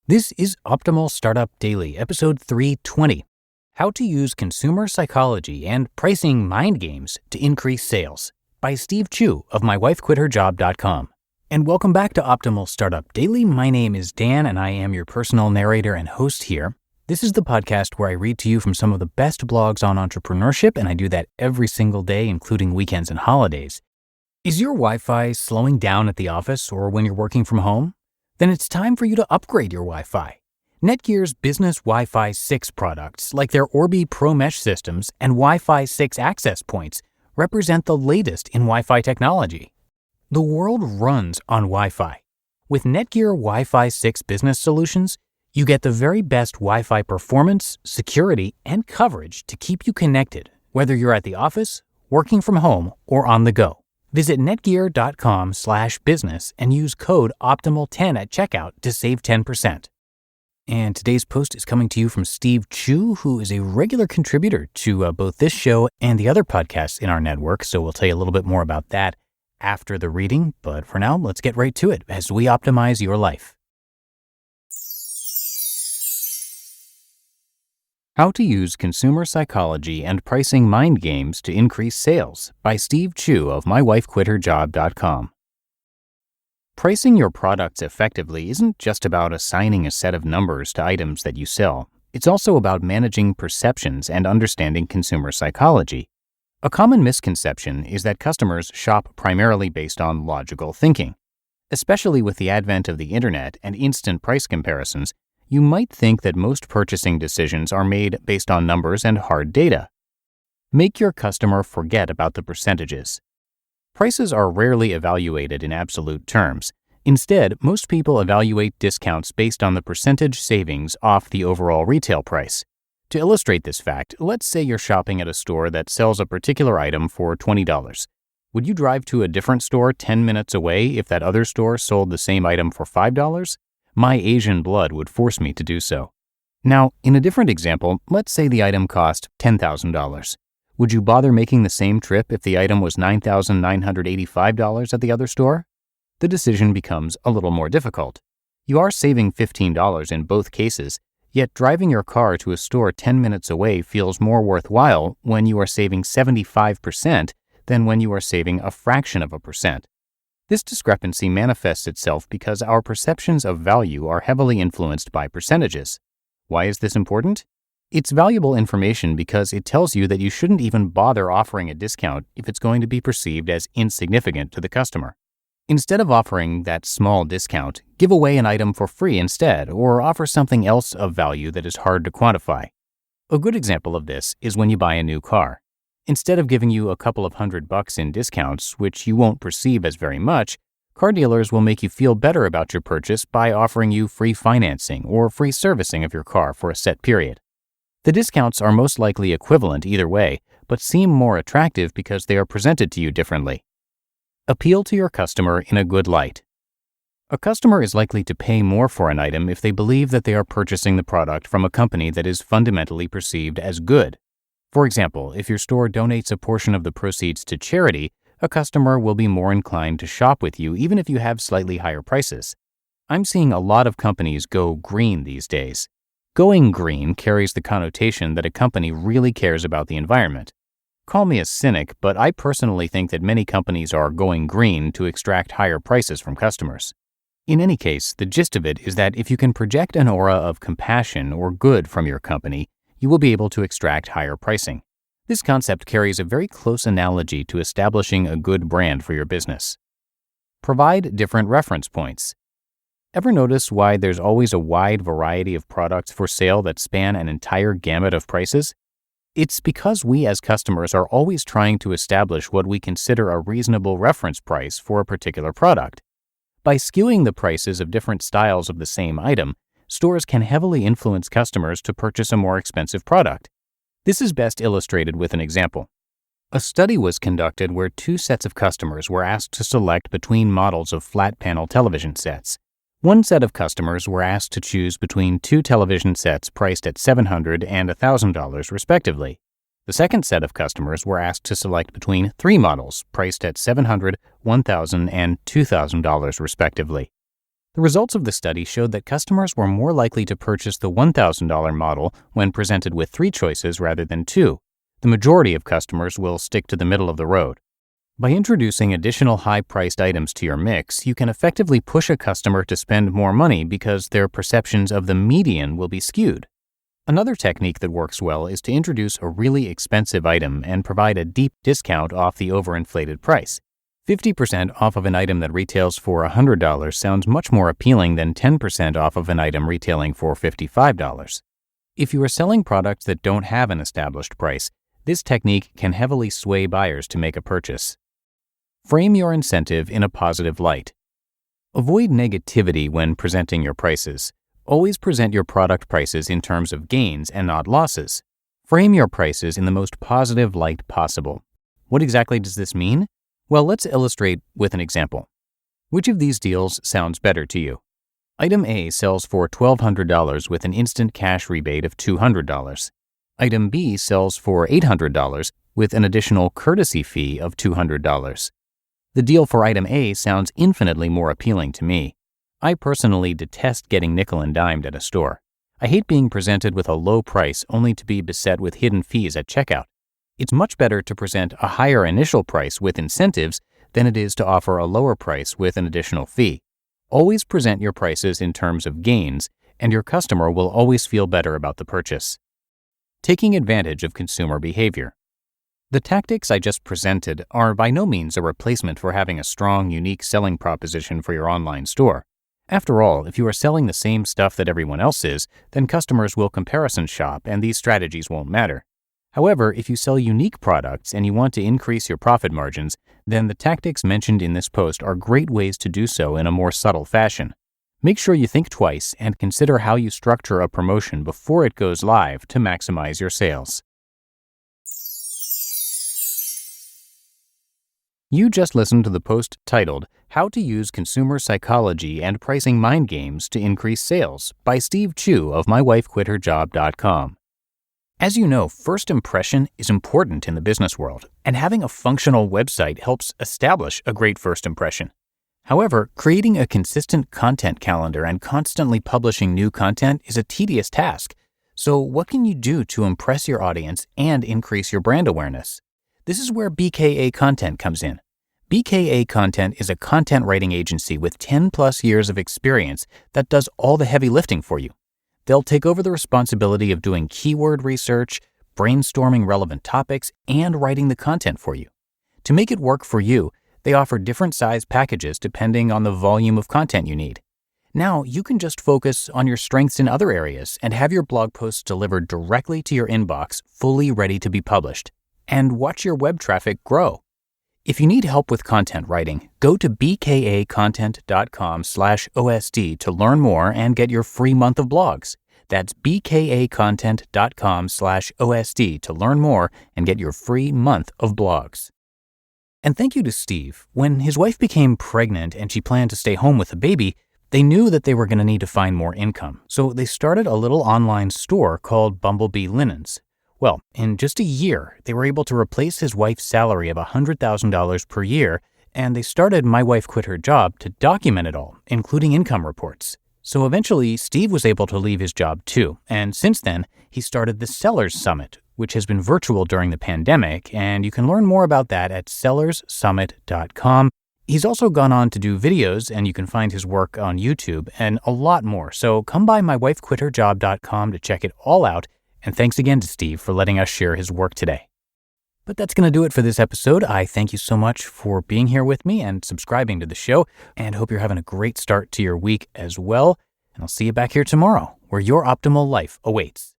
This is Optimal Startup Daily, episode 320, How to Use Consumer Psychology and Pricing Mind Games to Increase Sales, by Steve Chou of mywifequitherjob.com. And welcome back to Optimal Startup Daily. My name is Dan, and I am your personal narrator and host here. This is the podcast where I read to you from some of the best blogs on entrepreneurship, and I do that every single day, including weekends and holidays. Is your Wi-Fi slowing down at the office or when you're working from home? Then it's time for you to upgrade your Wi-Fi. Netgear's business Wi-Fi 6 products, like their Orbi Pro Mesh systems and Wi-Fi 6 access points, represent the latest in Wi-Fi technology. The world runs on Wi-Fi. With Netgear Wi-Fi 6 business solutions, you get the very best Wi-Fi performance, security, and coverage to keep you connected, whether you're at the office, working from home, or on the go. Visit netgear.com/business and use code OPTIMAL10 at checkout to save 10%. And today's post is coming to you from Steve Chou, who is a regular contributor to both this show and the other podcasts in our network, so we'll tell you a little bit more about that after the reading. But for now, let's get right to it as we optimize your life. How to Use Consumer Psychology and Pricing Mind Games to Increase Sales, by Steve Chou of mywifequitherjob.com. Pricing your products effectively isn't just about assigning a set of numbers to items that you sell. It's also about managing perceptions and understanding consumer psychology. A common misconception is that customers shop primarily based on logical thinking. Especially with the advent of the internet and instant price comparisons, you might think that most purchasing decisions are made based on numbers and hard data. Make your customer forget about the percentages. Prices are rarely evaluated in absolute terms. Instead, most people evaluate discounts based on the percentage savings off the overall retail price. To illustrate this fact, let's say you're shopping at a store that sells a particular item for $20. Would you drive to a different store 10 minutes away if that other store sold the same item for $5? My Asian blood would force me to do so. Now, in a different example, let's say the item cost $10,000. Would you bother making the same trip if the item was $9,985 at the other store? The decision becomes a little more difficult. You are saving $15 in both cases, yet driving your car to a store 10 minutes away feels more worthwhile when you are saving 75% than when you are saving a fraction of a percent. This discrepancy manifests itself because our perceptions of value are heavily influenced by percentages. Why is this important? It's valuable information because it tells you that you shouldn't even bother offering a discount if it's going to be perceived as insignificant to the customer. Instead of offering that small discount, give away an item for free instead, or offer something else of value that is hard to quantify. A good example of this is when you buy a new car. Instead of giving you a couple of $100 in discounts, which you won't perceive as very much, car dealers will make you feel better about your purchase by offering you free financing or free servicing of your car for a set period. The discounts are most likely equivalent either way, but seem more attractive because they are presented to you differently. Appeal to your customer in a good light. A customer is likely to pay more for an item if they believe that they are purchasing the product from a company that is fundamentally perceived as good. For example, if your store donates a portion of the proceeds to charity, a customer will be more inclined to shop with you even if you have slightly higher prices. I'm seeing a lot of companies go green these days. Going green carries the connotation that a company really cares about the environment. Call me a cynic, but I personally think that many companies are going green to extract higher prices from customers. In any case, the gist of it is that if you can project an aura of compassion or good from your company, you will be able to extract higher pricing. This concept carries a very close analogy to establishing a good brand for your business. Provide different reference points. Ever notice why there's always a wide variety of products for sale that span an entire gamut of prices? It's because we as customers are always trying to establish what we consider a reasonable reference price for a particular product. By skewing the prices of different styles of the same item, stores can heavily influence customers to purchase a more expensive product. This is best illustrated with an example. A study was conducted where two sets of customers were asked to select between models of flat panel television sets. One set of customers were asked to choose between two television sets priced at $700 and $1,000 respectively. The second set of customers were asked to select between three models priced at $700, $1,000, and $2,000 respectively. The results of the study showed that customers were more likely to purchase the $1,000 model when presented with 3 choices rather than 2. The majority of customers will stick to the middle of the road. By introducing additional high-priced items to your mix, you can effectively push a customer to spend more money because their perceptions of the median will be skewed. Another technique that works well is to introduce a really expensive item and provide a deep discount off the overinflated price. 50% off of an item that retails for $100 sounds much more appealing than 10% off of an item retailing for $55. If you are selling products that don't have an established price, this technique can heavily sway buyers to make a purchase. Frame your incentive in a positive light. Avoid negativity when presenting your prices. Always present your product prices in terms of gains and not losses. Frame your prices in the most positive light possible. What exactly does this mean? Well, let's illustrate with an example. Which of these deals sounds better to you? Item A sells for $1,200 with an instant cash rebate of $200. Item B sells for $800 with an additional courtesy fee of $200. The deal for item A sounds infinitely more appealing to me. I personally detest getting nickel and dimed at a store. I hate being presented with a low price only to be beset with hidden fees at checkout. It's much better to present a higher initial price with incentives than it is to offer a lower price with an additional fee. Always present your prices in terms of gains, and your customer will always feel better about the purchase. Taking advantage of consumer behavior. The tactics I just presented are by no means a replacement for having a strong, unique selling proposition for your online store. After all, if you are selling the same stuff that everyone else is, then customers will comparison shop and these strategies won't matter. However, if you sell unique products and you want to increase your profit margins, then the tactics mentioned in this post are great ways to do so in a more subtle fashion. Make sure you think twice and consider how you structure a promotion before it goes live to maximize your sales. You just listened to the post titled, How to Use Consumer Psychology and Pricing Mind Games to Increase Sales by Steve Chou of mywifequitherjob.com. As you know, first impression is important in the business world, and having a functional website helps establish a great first impression. However, creating a consistent content calendar and constantly publishing new content is a tedious task. So what can you do to impress your audience and increase your brand awareness? This is where BKA Content comes in. BKA Content is a content writing agency with 10+ years of experience that does all the heavy lifting for you. They'll take over the responsibility of doing keyword research, brainstorming relevant topics, and writing the content for you. To make it work for you, they offer different size packages depending on the volume of content you need. Now, you can just focus on your strengths in other areas and have your blog posts delivered directly to your inbox, fully ready to be published, and watch your web traffic grow. If you need help with content writing, go to bkacontent.com/OSD to learn more and get your free month of blogs. That's bkacontent.com/OSD to learn more and get your free month of blogs. And thank you to Steve. When his wife became pregnant and she planned to stay home with the baby, they knew that they were going to need to find more income. So they started a little online store called Bumblebee Linens. Well, in just a year, they were able to replace his wife's salary of $100,000 per year, and they started My Wife Quit Her Job to document it all, including income reports. So eventually, Steve was able to leave his job too, and since then, he started the Sellers Summit, which has been virtual during the pandemic, and you can learn more about that at sellerssummit.com. He's also gone on to do videos, and you can find his work on YouTube, and a lot more. So come by mywifequitherjob.com to check it all out. And thanks again to Steve for letting us share his work today. But that's going to do it for this episode. I thank you so much for being here with me and subscribing to the show, and hope you're having a great start to your week as well. And I'll see you back here tomorrow, where your optimal life awaits.